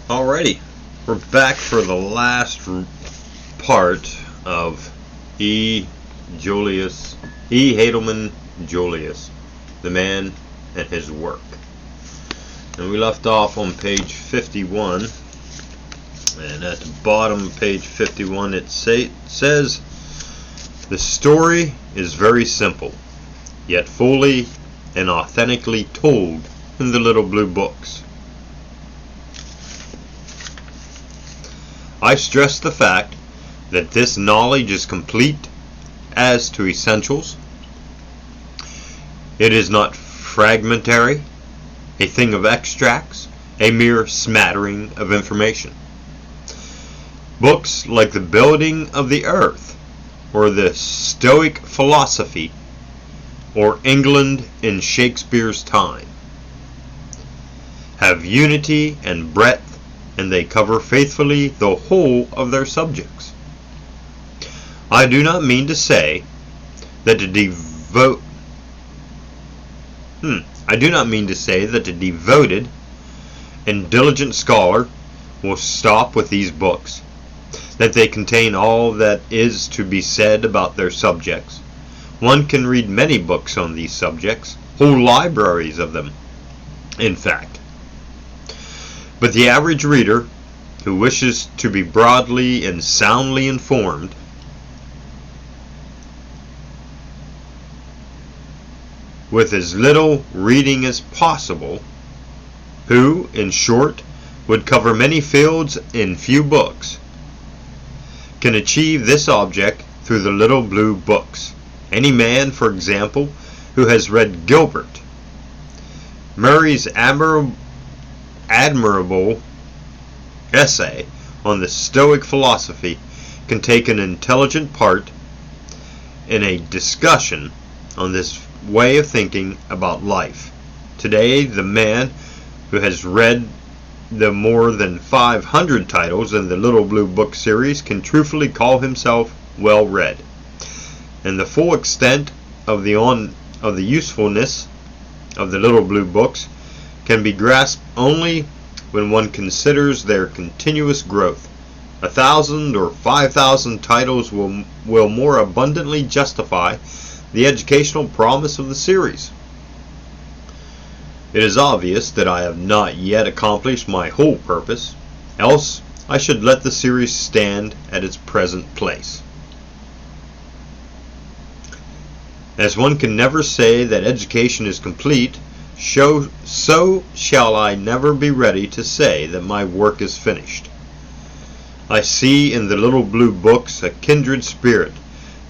Alrighty, we're back for the last part of Haldeman-Julius, the man and his work. And we left off on page 51, and at the bottom of page 51 it says, "The story is very simple, yet fully and authentically told in the little blue books. I stress the fact that this knowledge is complete as to essentials. It is not fragmentary, a thing of extracts, a mere smattering of information. Books like The Building of the Earth, or The Stoic Philosophy, or England in Shakespeare's Time, have unity and breadth, and they cover faithfully the whole of their subjects. I do not mean to say that the devoted and diligent scholar will stop with these books, that they contain all that is to be said about their subjects. One can read many books on these subjects, whole libraries of them, in fact. But the average reader, who wishes to be broadly and soundly informed, with as little reading as possible, who, in short, would cover many fields in few books, can achieve this object through the little blue books. Any man, for example, who has read Gilbert Murray's admirable essay on the Stoic Philosophy can take an intelligent part in a discussion on this way of thinking about life. Today, the man who has read the more than 500 titles in the Little Blue Book series can truthfully call himself well read, and the full extent of the usefulness of the Little Blue Books can be grasped only when one considers their continuous growth. 1,000 or 5,000 titles will more abundantly justify the educational promise of the series. It is obvious that I have not yet accomplished my whole purpose, else I should let the series stand at its present place. As one can never say that education is complete, so shall I never be ready to say that my work is finished. I see in the Little Blue Books a kindred spirit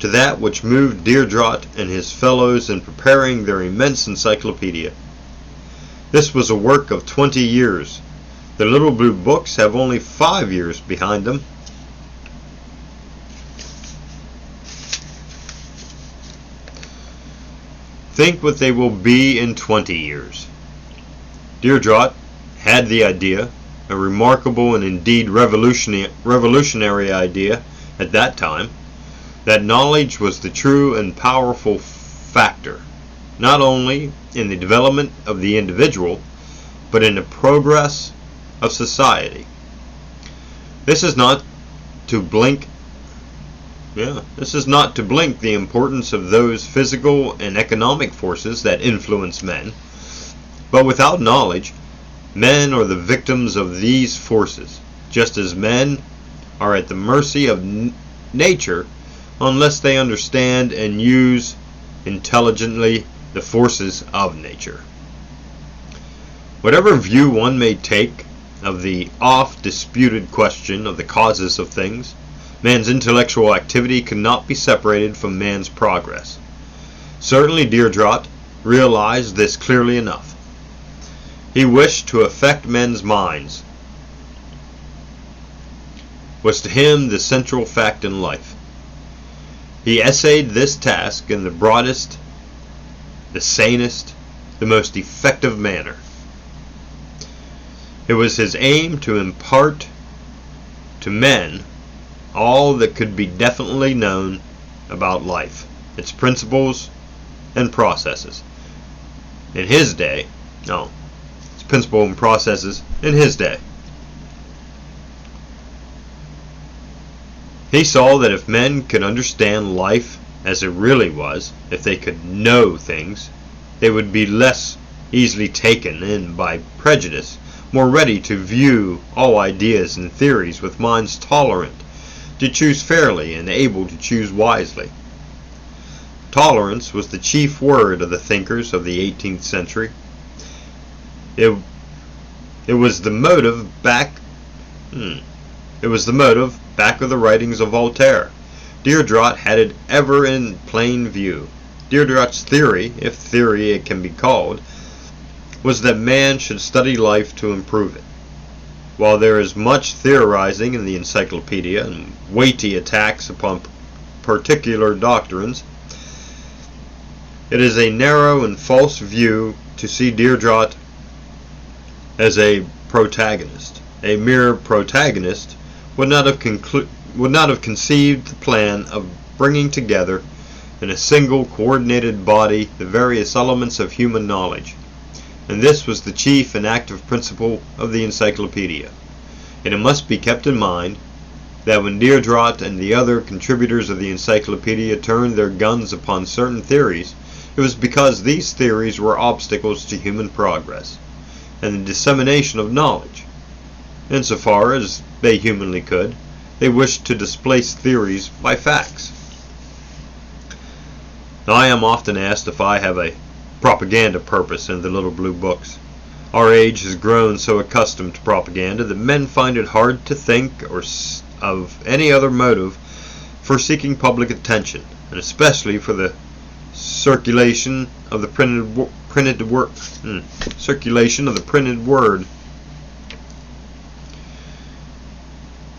to that which moved Deirdre and his fellows in preparing their immense encyclopedia. This was a work of 20 years. The Little Blue Books have only 5 years behind them. Think what they will be in 20 years. Deirdre had the idea, a remarkable and indeed revolutionary idea at that time, that knowledge was the true and powerful factor, not only in the development of the individual, but in the progress of society. This is not to blink the importance of those physical and economic forces that influence men, but without knowledge, men are the victims of these forces, just as men are at the mercy of nature unless they understand and use intelligently the forces of nature. Whatever view one may take of the oft-disputed question of the causes of things, man's intellectual activity cannot be separated from man's progress. Certainly Deirdre realized this clearly enough. He wished to affect men's minds, was to him the central fact in life. He essayed this task in the broadest, the sanest, the most effective manner. It was his aim to impart to men all that could be definitely known about life, its principles and processes. In his day, its principles and processes in his day. He saw that if men could understand life as it really was, if they could know things, they would be less easily taken in by prejudice, more ready to view all ideas and theories with minds tolerant, to choose fairly and able to choose wisely. Tolerance was the chief word of the thinkers of the 18th century. It was the motive back of the writings of Voltaire. Diderot had it ever in plain view. Diderot's theory, if theory it can be called, was that man should study life to improve it. While there is much theorizing in the encyclopedia and weighty attacks upon particular doctrines, it is a narrow and false view to see Diderot as a protagonist. A mere protagonist would not have conceived the plan of bringing together in a single coordinated body the various elements of human knowledge, and this was the chief and active principle of the encyclopedia. And it must be kept in mind that when Diderot and the other contributors of the encyclopedia turned their guns upon certain theories, it was because these theories were obstacles to human progress and the dissemination of knowledge. Insofar as they humanly could, they wished to displace theories by facts. Now, I am often asked if I have a propaganda purpose in the little blue books. Our age has grown so accustomed to propaganda that men find it hard to think of any other motive for seeking public attention, and especially for the circulation of the printed word.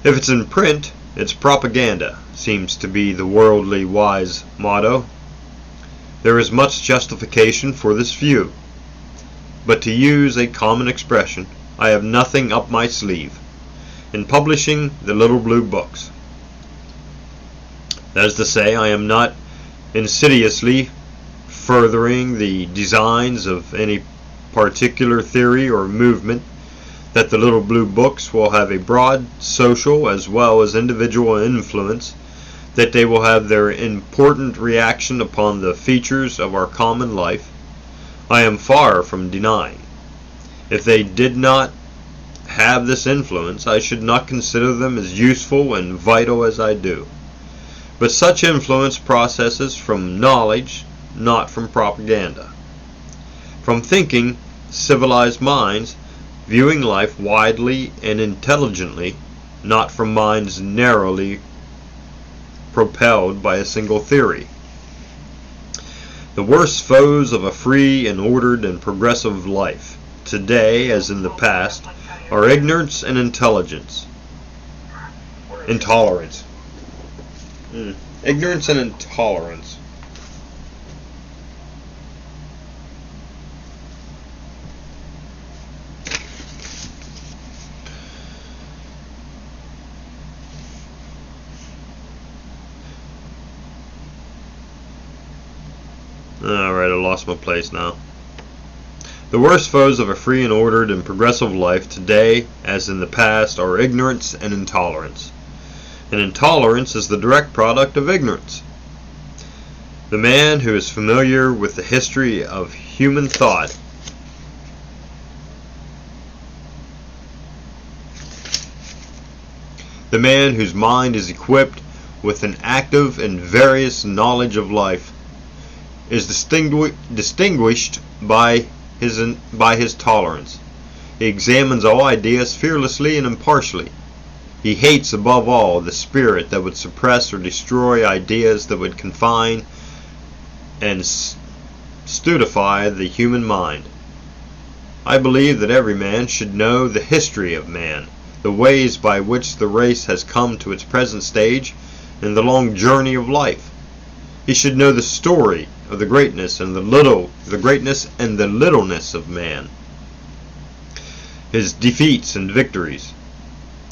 If it's in print, it's propaganda, seems to be the worldly wise motto. There is much justification for this view, but to use a common expression, I have nothing up my sleeve in publishing the little blue books. That is to say, I am not insidiously furthering the designs of any particular theory or movement, that the little blue books will have a broad social as well as individual influence, that they will have their important reaction upon the features of our common life, I am far from denying. If they did not have this influence, I should not consider them as useful and vital as I do. But such influence processes from knowledge, not from propaganda. From thinking, civilized minds, viewing life widely and intelligently, not from minds narrowly propelled by a single theory. The worst foes of a free and ordered and progressive life, today as in the past, are ignorance and intolerance. Ignorance and intolerance. Alright, I lost my place now. The worst foes of a free and ordered and progressive life today, as in the past, are ignorance and intolerance. And intolerance is the direct product of ignorance. The man who is familiar with the history of human thought the man whose mind is equipped with an active and various knowledge of life is distinguished by his tolerance. He examines all ideas fearlessly and impartially. He hates above all the spirit that would suppress or destroy ideas that would confine and stupefy the human mind. I believe that every man should know the history of man, the ways by which the race has come to its present stage, and the long journey of life. He should know the story of the greatness and the littleness of man, his defeats and victories,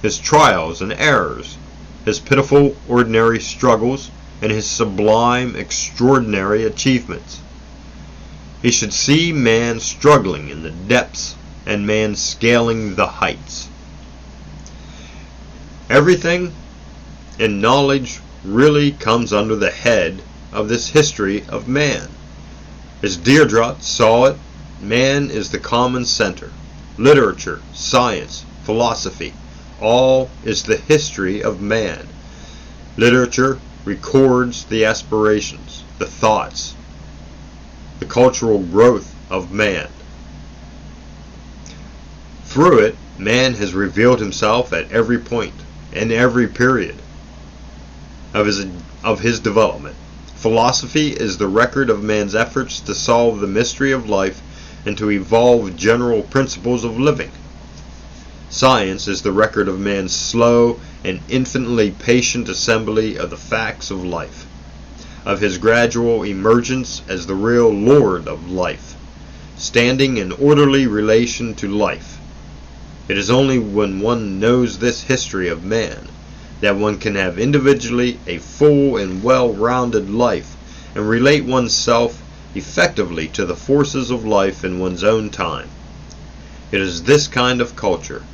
his trials and errors, his pitiful ordinary struggles, and his sublime extraordinary achievements. He should see man struggling in the depths and man scaling the heights. Everything And knowledge really comes under the head of this history of man. As Deirdre saw it, man is the common center. Literature, science, philosophy, all is the history of man. Literature records the aspirations, the thoughts, the cultural growth of man. Through it, man has revealed himself at every point and every period of his development. Philosophy is the record of man's efforts to solve the mystery of life and to evolve general principles of living. Science is the record of man's slow and infinitely patient assembly of the facts of life, of his gradual emergence as the real Lord of life, standing in orderly relation to life. It is only when one knows this history of man that one can have individually a full and well-rounded life and relate oneself effectively to the forces of life in one's own time. It is this kind of culture,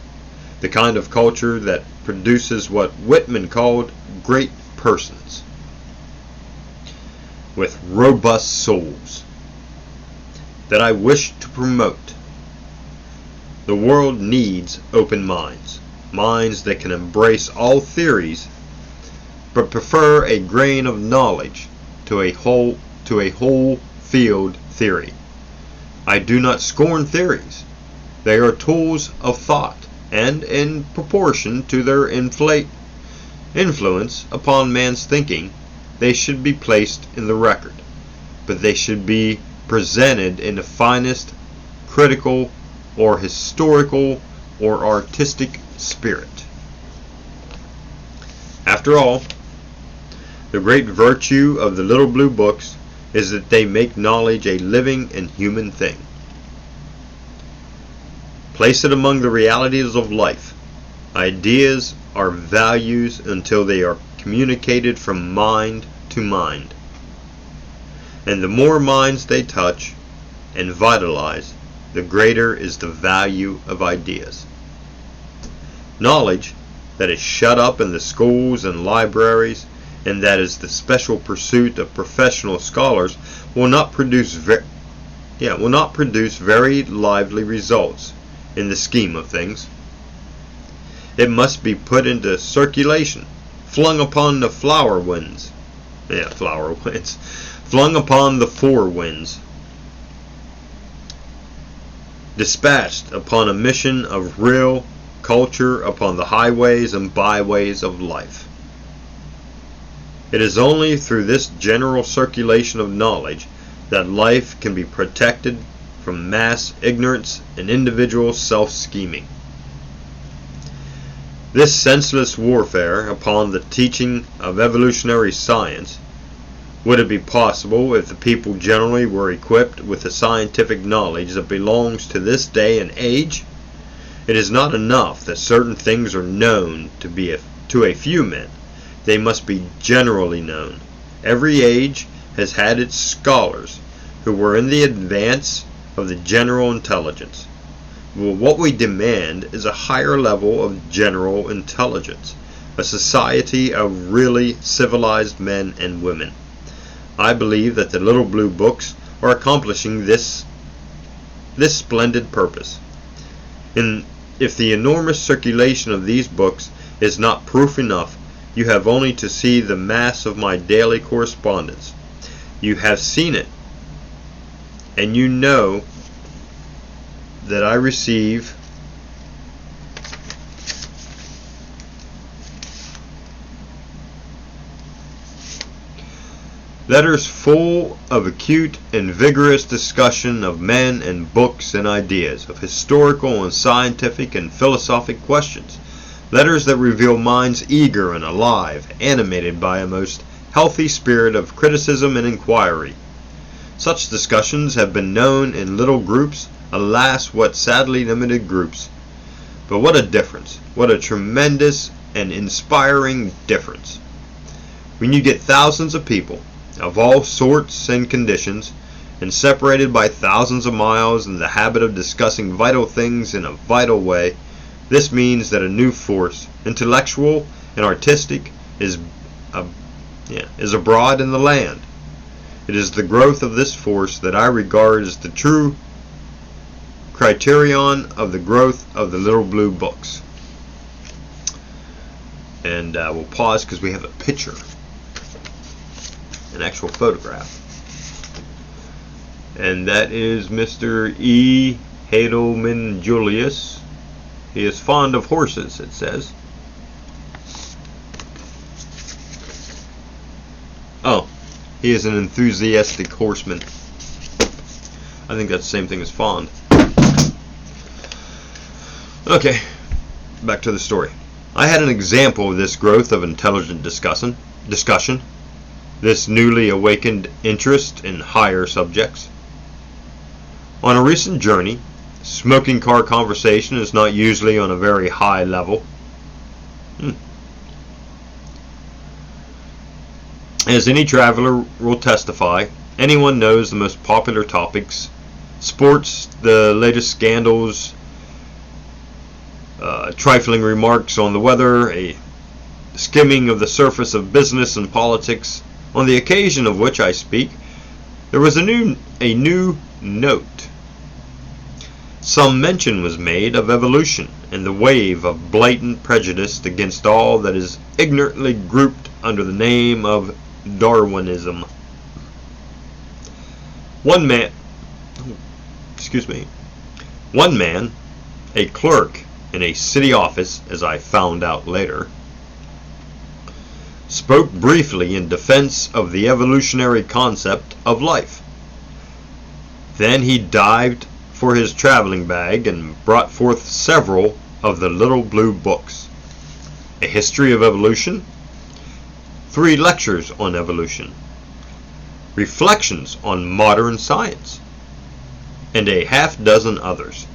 the kind of culture that produces what Whitman called great persons, with robust souls, that I wish to promote. The world needs open minds, minds that can embrace all theories, but prefer a grain of knowledge to a whole field theory. I do not scorn theories. They are tools of thought, and in proportion to their influence upon man's thinking, they should be placed in the record, but they should be presented in the finest critical or historical or artistic spirit. After all, the great virtue of the little blue books is that they make knowledge a living and human thing. Place it among the realities of life. Ideas are values until they are communicated from mind to mind. And the more minds they touch and vitalize, the greater is the value of ideas. Knowledge that is shut up in the schools and libraries, and that is the special pursuit of professional scholars, will not produce very lively results in the scheme of things. It must be put into circulation, flung upon the flung upon the four winds, dispatched upon a mission of real culture upon the highways and byways of life. It is only through this general circulation of knowledge that life can be protected from mass ignorance and individual self-scheming. This senseless warfare upon the teaching of evolutionary science, would it be possible if the people generally were equipped with the scientific knowledge that belongs to this day and age? It is not enough that certain things are known to a few men. They must be generally known. Every age has had its scholars who were in the advance of the general intelligence. Well, what we demand is a higher level of general intelligence, a society of really civilized men and women. I believe that the little blue books are accomplishing this splendid purpose. And if the enormous circulation of these books is not proof enough, you have only to see the mass of my daily correspondence. You have seen it, and you know that I receive letters full of acute and vigorous discussion of men and books and ideas, of historical and scientific and philosophic questions. Letters that reveal minds eager and alive, animated by a most healthy spirit of criticism and inquiry. Such discussions have been known in little groups, alas, what sadly limited groups. But what a difference, what a tremendous and inspiring difference. When you get thousands of people, of all sorts and conditions, and separated by thousands of miles in the habit of discussing vital things in a vital way, this means that a new force, intellectual and artistic, is abroad in the land. It is the growth of this force that I regard as the true criterion of the growth of the little blue books. And we'll pause because we have a picture, an actual photograph. And that is Mr. E. Haldeman-Julius. He is fond of horses, it says. Oh, he is an enthusiastic horseman. I think that's the same thing as fond. Okay, back to the story. I had an example of this growth of intelligent discussion, this newly awakened interest in higher subjects. On a recent journey, smoking car conversation is not usually on a very high level. As any traveler will testify, anyone knows the most popular topics: sports, the latest scandals, trifling remarks on the weather, a skimming of the surface of business and politics. On the occasion of which I speak, there was a new note. Some mention was made of evolution and the wave of blatant prejudice against all that is ignorantly grouped under the name of Darwinism. One man, a clerk in a city office, as I found out later, spoke briefly in defense of the evolutionary concept of life. Then he dived for his traveling bag and brought forth several of the little blue books: A History of Evolution, 3 lectures on evolution, Reflections on Modern Science, and a half-dozen others.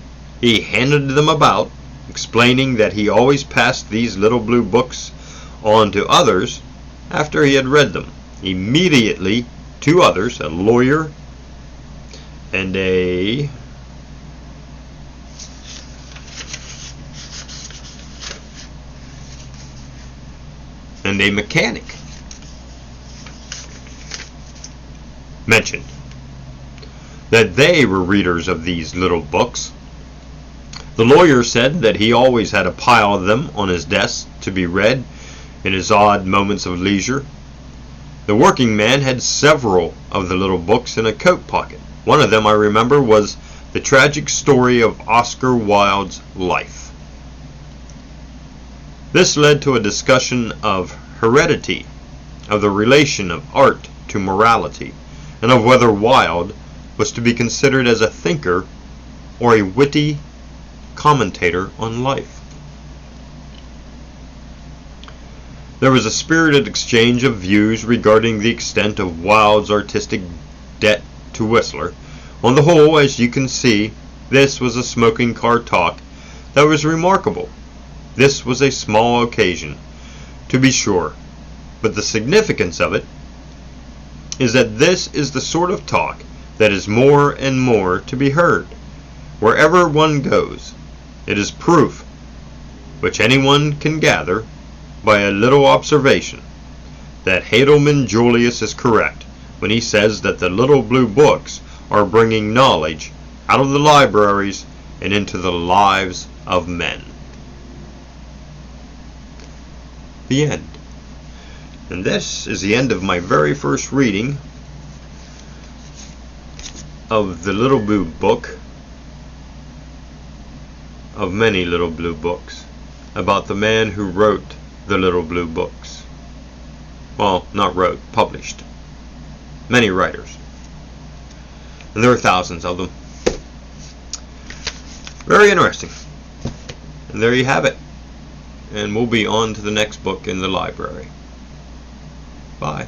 He handed them about, explaining that he always passed these little blue books on to others after he had read them. Immediately, 2 others, a lawyer and a mechanic, mentioned that they were readers of these little books. The lawyer said that he always had a pile of them on his desk to be read in his odd moments of leisure. The working man had several of the little books in a coat pocket. One of them, I remember, was The Tragic Story of Oscar Wilde's Life. This led to a discussion of heredity, of the relation of art to morality, and of whether Wilde was to be considered as a thinker or a witty commentator on life. There was a spirited exchange of views regarding the extent of Wilde's artistic debt to Whistler. On the whole, as you can see, this was a smoking car talk that was remarkable. This was a small occasion, to be sure, but the significance of it is that this is the sort of talk that is more and more to be heard wherever one goes. It is proof, which anyone can gather by a little observation, that Haldeman-Julius is correct when he says that the little blue books are bringing knowledge out of the libraries and into the lives of men. The end. And this is the end of my very first reading of the little blue book, of many little blue books, about the man who wrote the little blue books. Well, not wrote, published. Many writers. And there are thousands of them. Very interesting. And there you have it. And we'll be on to the next book in the library. Bye.